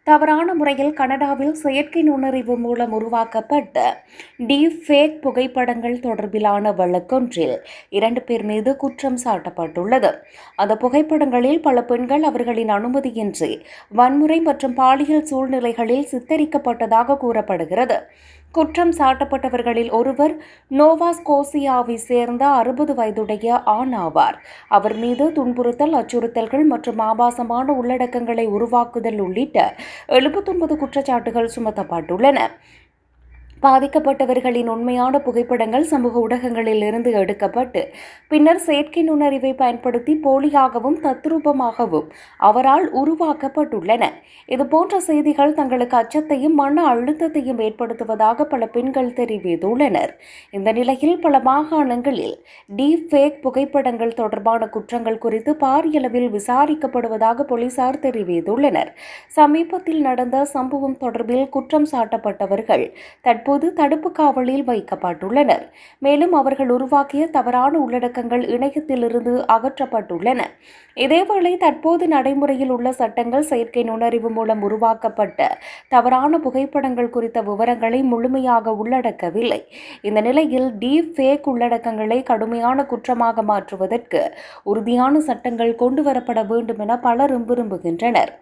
தவறான முறையில் கனடாவில் செயற்கை நுண்ணறிவு மூலம் உருவாக்கப்பட்ட டீப் ஃபேக் புகைப்படங்கள் தொடர்பிலான வழக்கொன்றில் 2 பேர் மீது குற்றம் சாட்டப்பட்டுள்ளது. அந்த புகைப்படங்களில் பல பெண்கள் அவர்களின் அனுமதியின்றி வன்முறை மற்றும் பாலியல் சூழ்நிலைகளில் சித்தரிக்கப்பட்டதாக கூறப்படுகிறது. குற்றம் சாட்டப்பட்டவர்களில் ஒருவர் நோவா ஸ்கோசியாவை சேர்ந்த 60 வயதுடைய ஆண் ஆவார். அவர் மீது துன்புறுத்தல், அச்சுறுத்தல்கள் மற்றும் ஆபாசமான உள்ளடக்கங்களை உருவாக்குதல் உள்ளிட்ட 79 குற்றச்சாட்டுகள் சுமத்தப்பட்டுள்ளன. பாதிக்கப்பட்டவர்களின் உண்மையான புகைப்படங்கள் சமூக ஊடகங்களில் இருந்து எடுக்கப்பட்டு பின்னர் செயற்கை நுண்ணறிவை பயன்படுத்தி போலியாகவும் தத்ரூபமாகவும் அவரால் உருவாக்கப்பட்டுள்ளன. இதுபோன்ற செய்திகள் தங்களுக்கு அச்சத்தையும் மன அழுத்தத்தையும் ஏற்படுத்துவதாக பல பெண்கள் தெரிவித்துள்ளனர். இந்த நிலையில் பல மாகாணங்களில் டீப் ஃபேக் புகைப்படங்கள் தொடர்பான குற்றங்கள் குறித்து பாரியளவில் விசாரிக்கப்படுவதாக போலீசார் தெரிவித்துள்ளனர். சமீபத்தில் நடந்த சம்பவம் தொடர்பில் குற்றம் சாட்டப்பட்டவர்கள் தற்போது தடுப்பு காவலில் வைக்கப்பட்டுள்ளனர். மேலும் அவர்கள் உருவாக்கிய தவறான உள்ளடக்கங்கள் இணையத்திலிருந்து அகற்றப்பட்டுள்ளன. இதேவேளை தற்போது நடைமுறையில் உள்ள சட்டங்கள் செயற்கை நுண்ணறிவு மூலம் உருவாக்கப்பட்ட தவறான புகைப்படங்கள் குறித்த விவரங்களை முழுமையாக உள்ளடக்கவில்லை. இந்த நிலையில் டீப் ஃபேக் உள்ளடக்கங்களை கடுமையான குற்றமாக மாற்றுவதற்கு உறுதியான சட்டங்கள் கொண்டுவரப்பட வேண்டும் என பலரும் விரும்புகின்றனர்.